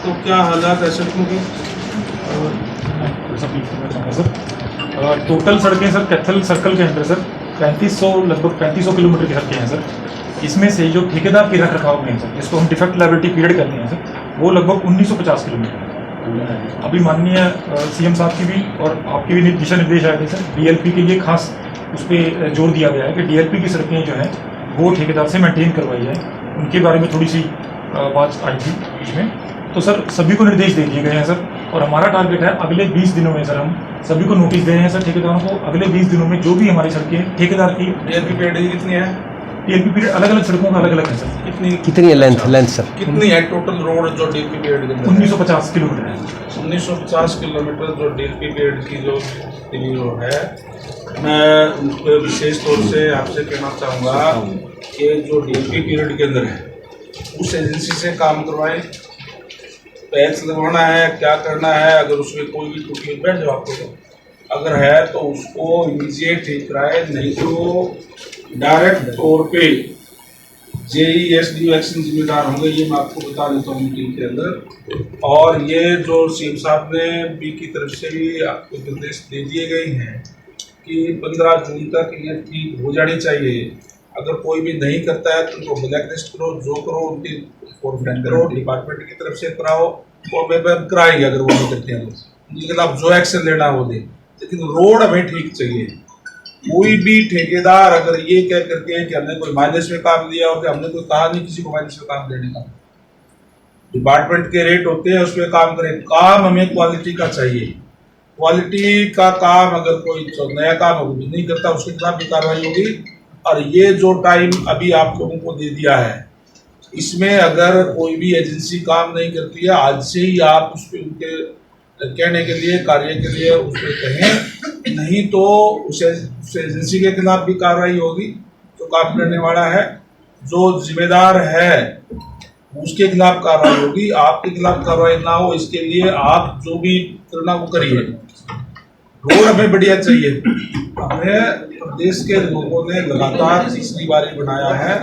तो क्या हालात है सड़कों के? सर टोटल सड़कें सर कैथल सर्कल के अंदर सर 3500 किलोमीटर की सड़कें हैं सर। इसमें से जो ठेकेदार की रख रखाव में है सर, जिसको हम डिफेक्ट लायबिलिटी पीरियड कहते हैं सर, वो लगभग 1950 किलोमीटर है। अभी माननीय सीएम साहब की भी और आपके भी दिशा निर्देश आए थे सर, डीएलपी के लिए खास उस पर जोर दिया गया है कि डीएलपी की सड़कें जो हैं वो ठेकेदार से मेंटेन करवाई जाए। उनके बारे में थोड़ी सी बात आई थी इसमें, तो सर सभी को निर्देश दे दिए गए हैं सर। और हमारा टारगेट है अगले 20 दिनों में सर हम सभी को नोटिस दे रहे हैं सर, ठेकेदारों को अगले 20 दिनों में जो भी हमारी सड़कें ठेकेदार की डीएलपी पीरियड कितनी है? डीएलपी पीरियड अलग अलग सड़कों का अलग अलग है सर। कितनी है लेंथ सर? कितनी है टोटल रोड जो डीएलपी पीरियड के अंदर? 1950 किलोमीटर है। 1950 किलोमीटर जो डीएलपी पीरियड की जो है, मैं उस पर विशेष तौर से आपसे कहना चाहूँगा कि जो डीएलपी पीरियड के अंदर है उस एजेंसी से काम करवाएं। पैच लगवाना है, क्या करना है, अगर उसमें कोई भी त्रुटि बैठ जाओ आपको, तो अगर है तो उसको इमीडिएट ठीक कराए, नहीं तो डायरेक्ट तौर पे जेईएसडीओ एक्शन जिम्मेदार होंगे। ये मैं आपको बता देता हूँ मीटिंग के अंदर। और ये जो सीएम साहब ने बी की तरफ से भी आपको निर्देश दे दिए गए हैं कि 15 जून तक ये ठीक हो जानी चाहिए। अगर कोई भी नहीं करता है तो उनको ब्लैक लिस्ट करो, जो करो उनकी फॉरवर्ड करो, डिपार्टमेंट की तरफ से कराओ और वेब कराएंगे। अगर वो नहीं करते हैं उनके खिलाफ जो एक्शन लेना वो दे, लेकिन रोड हमें ठीक चाहिए। कोई भी ठेकेदार अगर ये कह करके कि हमने कोई माइनस में काम दिया और कि हमने कोई कहा नहीं किसी को माइनस में काम देने का, डिपार्टमेंट के रेट होते हैं उसमें काम करें। काम हमें क्वालिटी का चाहिए। क्वालिटी का काम अगर कोई नया काम नहीं करता उसके खिलाफ भी कार्रवाई होगी। और ये जो टाइम अभी आप लोगों को दे दिया है, इसमें अगर कोई भी एजेंसी काम नहीं करती है, आज से ही आप उस पर उनके कहने के लिए, कार्य के लिए उस पर कहें, नहीं तो उस एजेंसी के खिलाफ भी कार्रवाई होगी जो काम करने वाला है। जो जिम्मेदार है उसके खिलाफ कार्रवाई होगी। आपके खिलाफ कार्रवाई ना हो इसके लिए आप जो भी करना वो करिए। रोड हमें बढ़िया चाहिए। हमें प्रदेश के लोगों ने लगातार तीसरी बारी बनाया है।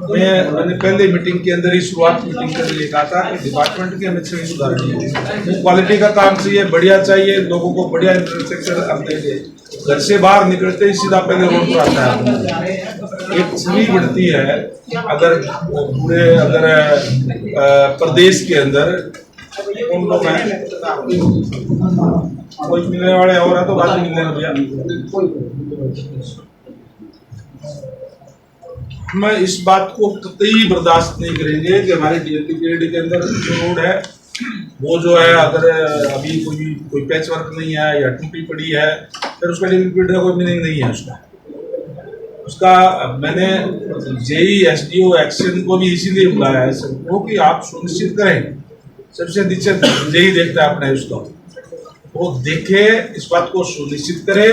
मैंने पहले मीटिंग के अंदर ही शुरुआत मीटिंग के लिए कहा था कि डिपार्टमेंट के हमें सभी सुधार चाहिए, क्वालिटी का काम चाहिए, बढ़िया चाहिए, लोगों को बढ़िया इंफ्रास्ट्रक्चर हम देंगे। घर से बाहर निकलते ही सीधा पहले रोड पर आता है। एक छवि बढ़ती है अगर पूरे प्रदेश के अंदर कौन लोग हैं, कोई मिलने वाले और है तो बात मिलने भैया। मैं इस बात को कतई बर्दाश्त नहीं करेंगे कि हमारे डीएलपी पीरियड के अंदर जो रोड है वो जो है, अगर अभी कोई पैच वर्क नहीं है या टूटी पड़ी है, फिर उसका डीएलपी पीरियड का कोई मीनिंग नहीं है। उसका मैंने जेईएसडीओ एक्शन को भी इसीलिए बुलाया है सबको कि आप सुनिश्चित करें। सबसे नीचे जेई देखता है अपने उसको, वो देखे, इस बात को सुनिश्चित करे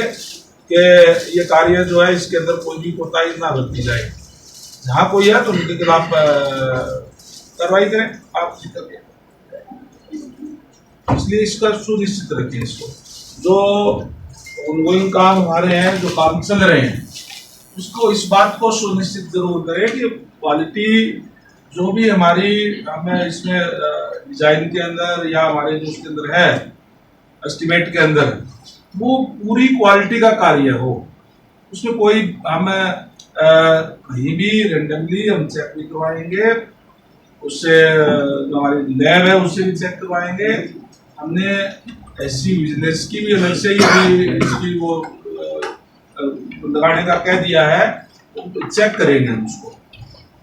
कि ये कार्य जो है इसके अंदर कोई भी कोताही ना बरती जाए। जहाँ कोई है तो उनके खिलाफ कार्रवाई करें आप। इसलिए इसका सुनिश्चित रखें। इसको जो ऑनगोइंग काम हमारे हैं, जो काम चल रहे हैं, उसको इस बात को सुनिश्चित जरूर करें कि क्वालिटी जो भी हमारी हमें इसमें डिजाइन के अंदर या हमारे जो उसके अंदर है एस्टिमेट के अंदर, वो पूरी क्वालिटी का कार्य हो। उसमें कोई हम कहीं भी रेंडमली हम चेक नहीं करवाएंगे। उससे जो हमारी लैब है उससे भी चेक करवाएंगे। हमने ऐसी बिजनेस की भी अलग से ही इसकी वो लगाने का कह दिया है, तो चेक करेंगे उसको,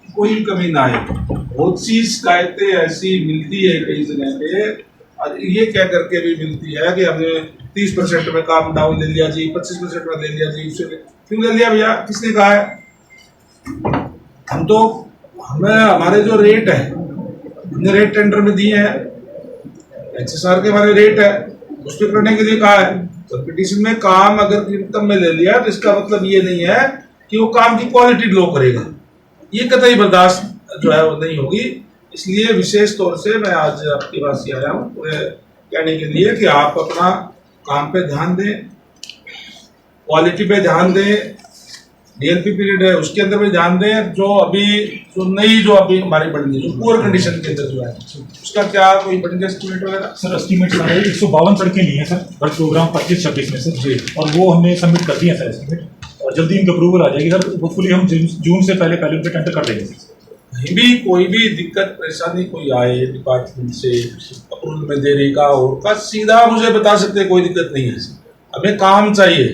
कोई कमी ना आए। बहुत सी शिकायतें ऐसी मिलती है कई जगह पे, और ये कह करके भी मिलती है कि हमने 30% में काम डाउन ले लिया जी, 25% में ले लिया जी। उससे क्यों ले लिया भैया, किसने कहा है? हमें हमारे जो रेट है हमने रेट टेंडर में दिए हैं, HSR के हमारे रेट है, उस पर करने के लिए कहा है। कंपटीशन में काम अगर कम में ले लिया तो इसका मतलब ये नहीं है कि वो काम की क्वालिटी लो करेगा। ये कतई बर्दाश्त जो है वो नहीं होगी। इसलिए विशेष तौर से मैं आज आपके पास ही आया हूँ कहने के लिए कि आप अपना काम पे ध्यान दें, क्वालिटी पे ध्यान दें। डीएलपी पीरियड है उसके अंदर भी ध्यान दें। जो अभी जो अभी हमारी बढ़नी जो पुअर कंडीशन के अंदर जो है उसका क्या कोई बढ़ने एस्टिमेट वगैरह? सर एस्टिमेट सारे 152 सड़कें ली हैं सर हर प्रोग्राम 25-26 में सर, और वो हमने सबमिट कर दिए हैं सर एस्टिमेट, और जल्दी इनकी अप्रूवल आ जाएगी सर। होपफुली हम जून से पहले उनके टेंडर कर देंगे सर। कहीं भी कोई भी दिक्कत परेशानी कोई आए डिपार्टमेंट से अप्रूवल में देने का और का सीधा मुझे बता सकते हैं, कोई दिक्कत नहीं है। हमें काम चाहिए,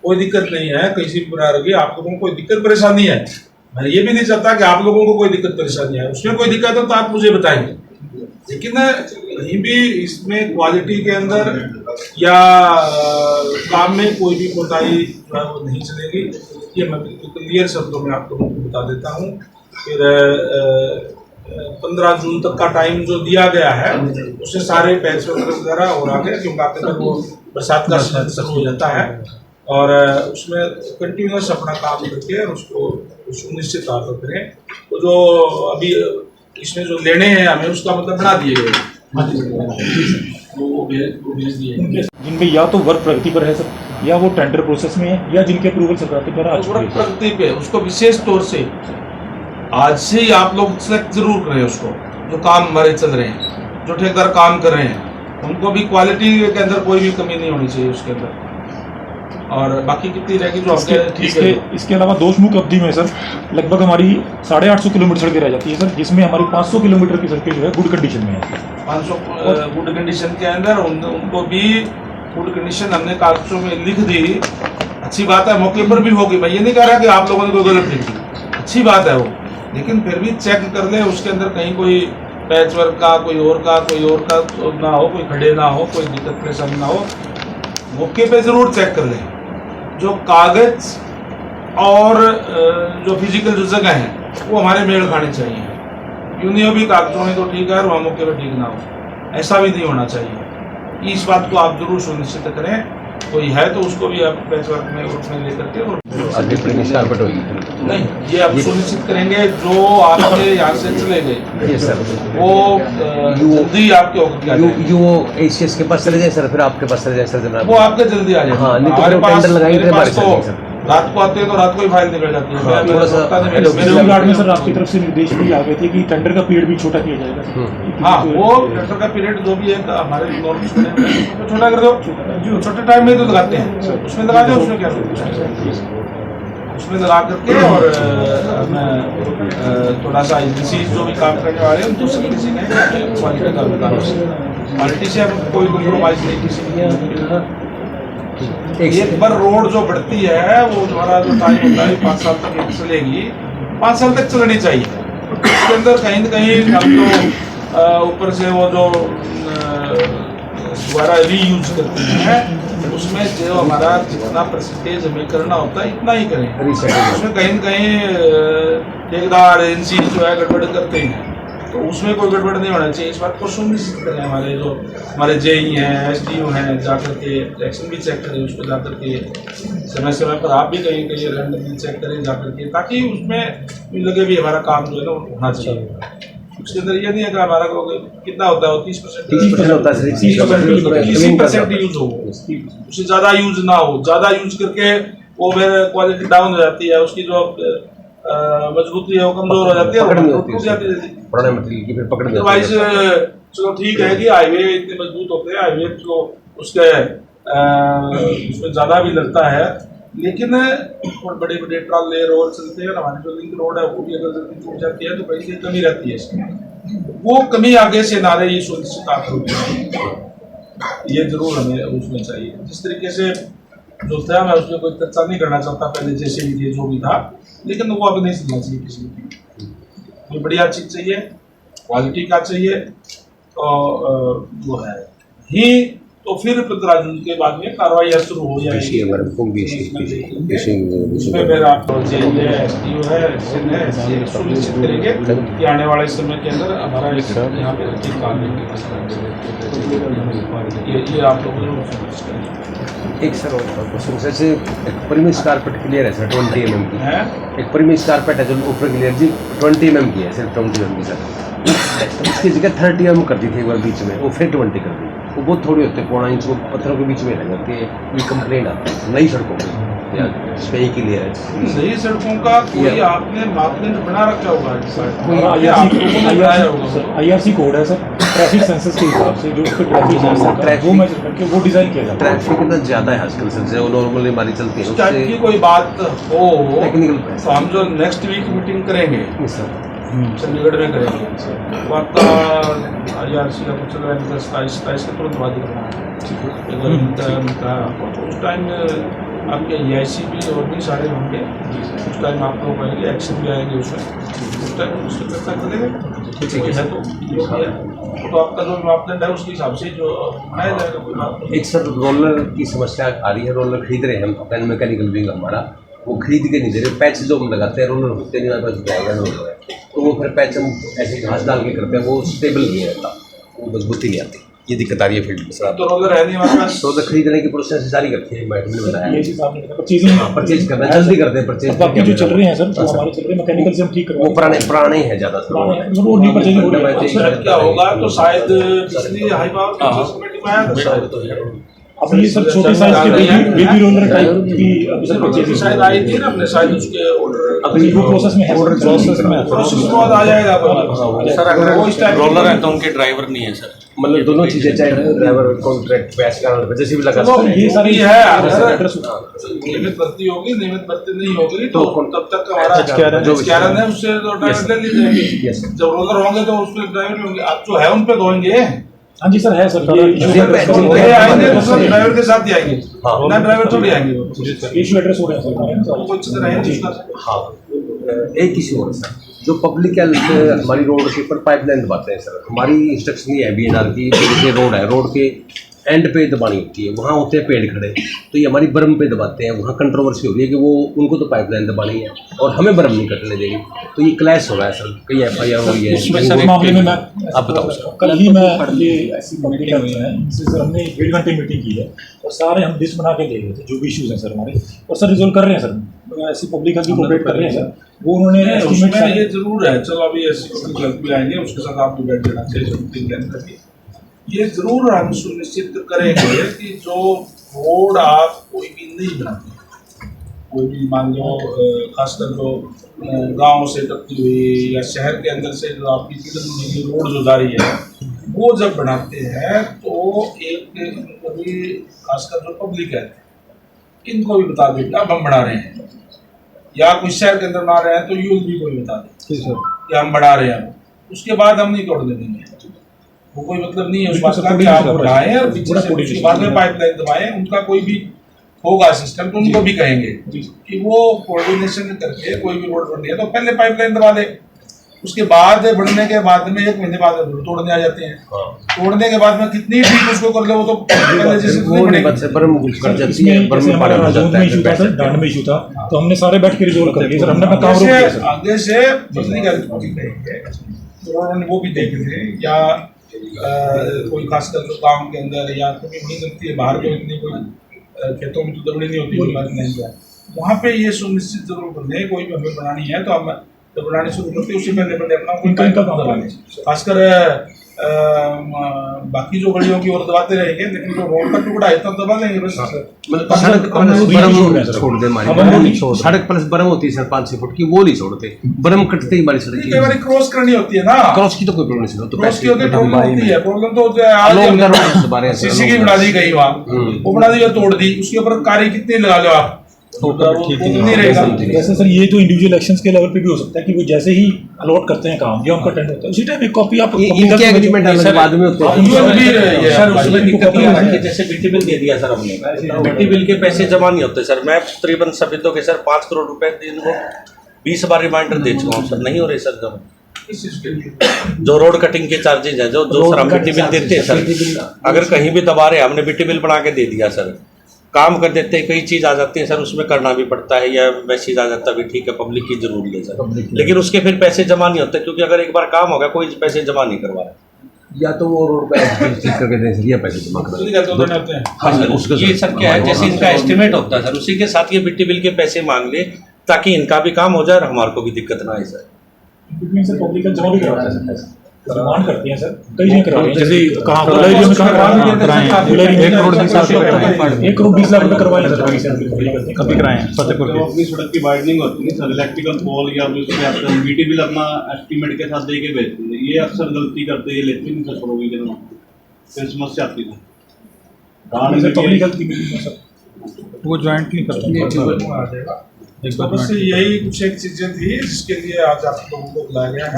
कोई दिक्कत नहीं है किसी प्रकार की। आप लोगों को कोई दिक्कत परेशानी है, मैं ये भी नहीं चाहता कि आप लोगों को कोई दिक्कत परेशानी है। उसमें कोई दिक्कत हो तो आप मुझे बताएंगे, लेकिन कहीं भी इसमें क्वालिटी के अंदर या काम में कोई भी कोताही जो है वो नहीं चलेगी। ये मैं बिल्कुल क्लियर शब्दों में आप लोगों को बता देता हूँ। फिर 15 जून तक का टाइम जो दिया गया है उससे सारे पैच वगैरह हो रहा है, क्योंकि आगे तक वो बरसात का सीजन शुरू हो जाता है और उसमें कंटिन्यूस अपना काम करके और उसको सुनिश्चित तौर पर करें। तो जो अभी इसमें जो लेने हैं हमें उसका मतलब बढ़ा दिए गए वो भेज दिए जिनपे या तो वर्क प्रगति पर है सर या वो टेंडर प्रोसेस में है या जिनके अप्रूवल सरकार के द्वारा आ चुके हैं। प्रगति पे उसको विशेष तौर से आज से ही आप लोग सेलेक्ट जरूर करें उसको, जो काम हमारे चल रहे हैं, जो ठेकेदार काम कर रहे हैं, उनको भी क्वालिटी के अंदर कोई भी कमी नहीं होनी चाहिए उसके अंदर। और बाकी कितनी रहेगी जो इसके अलावा दोषमुख अवधि में सर लगभग हमारी 850 किलोमीटर सड़कें रह जाती है सर, जिसमें हमारी 500 किलोमीटर की सड़कें जो है गुड कंडीशन में है। 500 गुड कंडीशन के अंदर उनको भी गुड कंडीशन हमने कागजों में लिख दी। अच्छी बात है, मौके पर भी होगी, मैं ये नहीं कह रहा कि आप लोगों ने कोई गलत लिखी, अच्छी बात है वो, लेकिन फिर भी चेक कर ले उसके अंदर कहीं कोई पैच वर्क का कोई और का ना हो, कोई खड़े ना हो, कोई दिक्कत परेशानी ना हो। मौके पे ज़रूर चेक कर ले। जो कागज और जो फिजिकल जो जगह है वो हमारे मेल खाने चाहिए। यूँ नहीं हो भी कागजों में तो ठीक है और वहाँ मौके पर ठीक ना हो, ऐसा भी नहीं होना चाहिए। इस बात को आप जरूर सुनिश्चित करें। कोई है तो उसको भी आप पैच वर्क में ग्रुप में लेकर के नहीं, ये आप सुनिश्चित करेंगे जो आपके यहाँ से चले गए वो जल्दी आपके होकर एसीएस के पास चले जाए सर, फिर आपके पास चले जाए सर जनाब, वो आपके जल्दी आ जाए। हाँ, नहीं तो फिर टेंडर लगाएंगे तो रात को आते हैं तो रात को ही फाइल निकल जाती है। थोड़ा सा मेरे रिगार्ड में सर आपकी तरफ से निर्देश भी आ गए थे कि टेंडर का पीरियड भी छोटा किया जाएगा। हाँ, वो टेंडर का पीरियड जो भी है हमारे नॉर्म्स में छोटा कर दो, जो छोटे टाइम में तो लगाते हैं उसमें लगा दो, उसमें क्या उसमें लगा करके। और मैं थोड़ा सा एजेंसी जो भी काम करने वाले हैं उनको सभी किसी ने क्वालिटी का भी क्वालिटी से हम कोई कॉम्प्रोमाइज नहीं किसी। एक बार रोड जो बढ़ती है वो हमारा जो टाइम होता है 5 साल तक चलेगी, 5 साल तक चलनी चाहिए। उसके अंदर कहीं न कहीं हम जो ऊपर से वो जो दोबारा रीयूज करते हैं उसमें जो हमारा जितना परसेंटेज हमें करना होता है इतना ही करें। उसमें कहीं न कहीं ठेकेदार एजेंसी जो है गड़बड़ करते हैं, तो उसमें कोई गड़बड़ नहीं होना चाहिए। इस बात को सुनिश्चित करें। हमारे जेई हैं, एसडीओ हैं, जाकर के एक्शन भी चेक करें उसको, जाकर के समय पर आप भी कहीं रैंडमली चेक करें जाकर के, ताकि उसमें लगे भी हमारा काम जो है ना होना चाहिए। उसके अंदर ये नहीं है कि हमारा कितना होता है 30% होता है, 30% यूज हो, उससे ज़्यादा यूज ना हो। ज़्यादा यूज करके वो फिर क्वालिटी डाउन हो जाती है, उसकी जो मजबूती है वो कमजोर हो जाती है, टूट जाती है। अदरवाइज चलो ठीक है कि हाईवे इतने मजबूत होते हैं, हाईवे तो उसके उसमें ज़्यादा भी लगता है, लेकिन बड़े बड़े ट्राले रोड चलते हैं, हमारी जो लिंक रोड है वो भी अगर जल्दी टूट जाती है तो कहीं से कमी रहती है इसमें। वो कमी आगे से ना रहे ये सुनिश्चित आप लोग ये जरूर हमें उसमें चाहिए। जिस तरीके से जो था मैं उसमें कोई चर्चा नहीं करना चाहता, पहले जैसे भी थे जो भी था, लेकिन वो अब नहीं सुनना चाहिए किसी की। हमें बढ़िया चीज़ चाहिए, क्वालिटी का चाहिए, तो वो है ही। तो फिर 15 जून के बाद में कार्रवाई शुरू हो जाएगी। उसमें फिर आप एसडीओ है सुनिश्चित करेंगे कि आने वाले समय के अंदर हमारा यहाँ पे ठीक काम ये आप लोगों ने एक सर क्वेश्चन जैसे एक परिमिस कारपेट क्लियर है सर 20 mm की है, एक परिमिस कारपेट है जो ऊपर क्लियर जी 20 mm की है, सिर्फ 20 mm की सर, इसकी जगह 30 mm कर दी थी एक बार बीच में, वो फिर 20 कर दी। वो बहुत थोड़ी होते हैं, 1.25 इंच वो पत्थरों के बीच में रह जाती है। ये कंप्लेंट आती है नई सड़कों पर। या कहीं क्लियर है? सही सड़कों का कोई आपने मापदंड बना रखा होगा IRC कोड है सर, ट्रैफिक सेंसस के हिसाब से जो उसके ट्रैफिक सेंसर वो मेजर करके वो डिजाइन किया जाता है। ट्रैफिक इतना ज़्यादा है आजकल सर, जो नॉर्मली हमारी चलती है उस टाइप की कोई बात हो टेक्निकल तो हम जो नेक्स्ट वीक मीटिंग करेंगे सर चंडीगढ़ में करेंगे, तो आपका IRC का कुछ 27 के तुरंत बाद करना है। उस टाइम आपके EIC भी और भी सारे होंगे, उस टाइम आप लोग आएंगे, एक्शन भी आएंगे उसमें, उस टाइम उससे चर्चा करेंगे। ठीक है तो आपका जो मापदंड है उसके हिसाब से जो बनाया जाएगा कोई बात नहीं। एक सर रोलर की समस्या आ रही है, रोलर खरीद रहे हैं हम, अपना मैकेनिकल विंग हमारा वो खरीद के नहीं दे रहे, पैच जो हम लगाते हैं रोलर होते नहीं, हमारे पास जाएगा रोलर है तो वो फिर पैच हम ऐसे घास डाल के करते हैं, वो स्टेबल नहीं रहता, वो मजबूती नहीं आती, ये दिक्कत आ रही है फील्ड में सर। तो रोलर है नहीं हमारे पास, रोलर खरीदने की प्रोसेस जारी करते हैं, मैडम ने बताया ये चीज आपने बताया, परचेज करना जल्दी करते हैं परचेज। बाकी जो चल रहे हैं सर, जो हमारे चल रहे हैं मैकेनिकल से हम ठीक करवा, वो पुराने हैं ज़्यादा सर, वो नहीं परचेज हो रहा है। क्या होगा तो शायद पिछली हाई पावर कमेटी में आया था शायद, अब ये सब छोटे साइज के बेबी रोलर टाइप की अभी सर परचेज शायद आई थी ना अपने शायद उसके ऑर्डर अभी वो प्रोसेस में है, प्रोसेस में बाद आ जाएगा सर। अगर वो रोलर है तो उनके ड्राइवर नहीं है सर, मतलब दोनों चीज़ें चाहे ड्राइवर कॉन्ट्रैक्ट पैच का जैसे भी लगा चलो ये सारी है नियमित भर्ती होगी, नियमित भर्ती नहीं होगी तो तब तक हमारा जो विचारण है उससे तो ड्राइवर ले ली जाएगी। जब रोलर होंगे तो उसमें ड्राइवर भी होंगे, आप जो है उन पे धोएंगे। हाँ जी सर है सर, आएंगे ड्राइवर के साथ ही आएंगे ना, ड्राइवर थोड़ी आएंगे, इशू एड्रेस हो रहे हैं सर। कुछ रहे हाँ एक इशू और सर, जो पब्लिक हेल्थ हमारी रोड के ऊपर पाइपलाइन दबाते हैं सर, हमारी इंस्ट्रक्शन ये है BNR की, जैसे रोड है, रोड के एंड पे दबानी होती है, वहाँ होते हैं पेड़ खड़े, तो ये हमारी बर्म पे दबाते हैं, वहाँ कंट्रोवर्सी हो रही है कि वो उनको तो पाइपलाइन दबानी है और हमें बर्म नहीं कटने देंगे, तो ये क्लैश हो रहा है सर, कई FIR हो रही है इस मामले में मैं आप बताओ सर। कल ही मैं ये ऐसी कमेटी कर रहे हैं, इनसे सर हमने 1.5 घंटे मीटिंग की है और सारे हम लिस्ट बना के दे रहे थे जो भी इश्यूज हैं सर हमारे, और सर रिजोल्व कर रहे हैं सर, ऐसी पब्लिक हेल्थ भी कोऑपरेट कर रहे हैं सर, वो उन्होंने उसमें ये जरूर है। चलो अभी ऐसी पब्लिक हेल्थ भी आएंगे, उसके साथ आप भी बैठ जाना चाहिए मीटिंग प्लान करके, ये जरूर हम सुनिश्चित करेंगे कि जो रोड आप कोई भी नहीं बनाते, कोई भी मान लो खासकर जो गांव से टपकी हुई या शहर के अंदर से जो आपकी रोड जो जा रही है, वो जब बनाते हैं तो एक इनको भी खासकर जो पब्लिक है इनको भी बता दें अब हम बना रहे हैं, या कोई शहर के अंदर बना रहे हैं तो यूएलबी को भी बता दें कि हम बना रहे हैं, उसके बाद हम नहीं तोड़ने देंगे। वो कोई मतलब नहीं है उस बात का कि आप बढ़ाएं और पीछे से उसके बाद में पाइपलाइन दबाएं, उनका कोई भी होगा सिस्टम तो उनको भी कहेंगे कि वो कोऑर्डिनेशन करके कोई भी रोड बन रही है तो पहले पाइपलाइन दबा दे, उसके बाद बढ़ने के बाद में 1 महीने बाद तोड़ने आ जाते हैं, तोड़ने के बाद में कितनी ठीक उसको कर ले वो तो पहले जैसे नहीं बनेगी। डांड में इशू था तो हमने सारे बैठ के रिजोल्व कर दिए सर, हमने काम रोक दिया सर। आगे से पब्लिक हेल्थ उन्होंने वो भी देखे थे, या कोई खासकर जो गाँव के अंदर या कभी नहीं लगती है बाहर, जो इतनी कोई खेतों में तो दबड़ी नहीं होती, वहाँ पे ये सुनिश्चित जरूर कर दें कोई भी हमें बनानी है तो हम जब बनानी शुरू करते हैं उससे पहले अपना खासकर बाकी जो गलियों की ओर दबाते रहेंगे, लेकिन जो रोड का टुकड़ा है तब दबा देंगे बस। छोड़ दे हमारी सड़क प्लस बर्म होती है सर 5-6 फुट की, वो नहीं छोड़ते, बर्म कटते ही हमारी सड़क कई बार क्रॉस करनी होती है ना, क्रॉस की तो कोई प्रॉब्लम नहीं, तो क्रॉस की होती है प्रॉब्लम तो सीसी की बना दी गई वहाँ, वो बना दी तोड़ दी, उसके ऊपर कार्य कितनी लगा लो आप, वैसे सर ये तो इंडिविजुअल एक्शंस के लेवल पे भी हो सकता है कि वो जैसे ही अलॉट करते हैं काम या उनका टेंडर होता है उसी टाइम एक कॉपी आप इनके एग्रीमेंट अलग बाद में होते हैं सर, उसमें दिक्कत ये है कि जैसे बीटी बिल दे दिया सर हमने, बीटी बिल के पैसे जमा नहीं होते सर, मैं तकरीबन सभी के सर 5 करोड़ रुपए दिन को 20 बार रिमाइंडर दे चुका हूँ सर, नहीं हो रहे सर जमा। जो रोड कटिंग के चार्जेज हैं जो सर हम बीटी बिल देते हैं सर, अगर कहीं भी दबा रहे हमने बीटी बिल बना के दे दिया सर, काम कर देते हैं, कई चीज़ आ जाती है सर उसमें करना भी पड़ता है, या मैसेज आ जाता है भी ठीक है पब्लिक की जरूरी है सर, लेकिन उसके फिर पैसे जमा नहीं होते क्योंकि अगर एक बार काम हो गया कोई पैसे जमा नहीं करवा रहा, या तो वो रोड पे ठीक करके दें सर या पैसे जमा कर ये सर क्या है जैसे इनका एस्टिमेट होता है सर उसी के साथ ये बीटी बिल के पैसे मांग ले ताकि इनका भी काम हो जाए और हमारे को भी दिक्कत ना आए सर। डिमांड करते हैं सर, कई जगह करवा रहे हैं, जैसे कहाँ कोलारी में कहाँ कराएं, कोलारी में 1 करोड़ 20 लाख रुपए 1 करोड़ 20 लाख रुपए करवाए सर, कभी कराए हैं फतेहपुर तो अपनी सड़क की वाइडनिंग होती है सर, इलेक्ट्रिकल पोल या उसके बीटी बिल अपना एस्टीमेट के साथ दे के भेजते हैं, ये अक्सर गलती करते हैं, लेते नहीं सर प्रोविजन में, फिर समस्या आती है। पब्लिक हेल्थ की मीटिंग में सर वो ज्वाइंटली करते आ जाएगा। तो बस यही कुछ एक चीजें थी जिसके लिए आज आप लोगों को बुलाया गया है।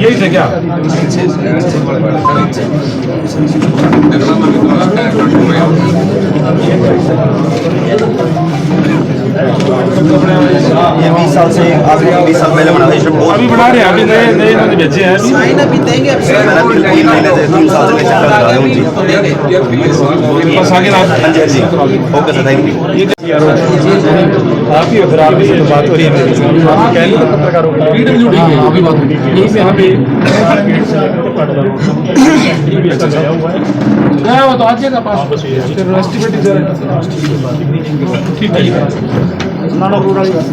यही थे क्या? ये 20 साल से आज 20 साल पहले बना था, अभी बना रहे हैं, अभी नए भेजे हैं मैंने 3 महीने से 3 साल से चल रहा है मुझे। बस आगे हाँ जी ओके सर, थैंक यू। आप ही फिर आप ही बात हो रही है मेरी, कह लो पत्रकारों को अभी बात हो रही है, यहीं पे यहाँ पे वो तो आ जाएगा पास, फिर एस्टिमेट ठीक है।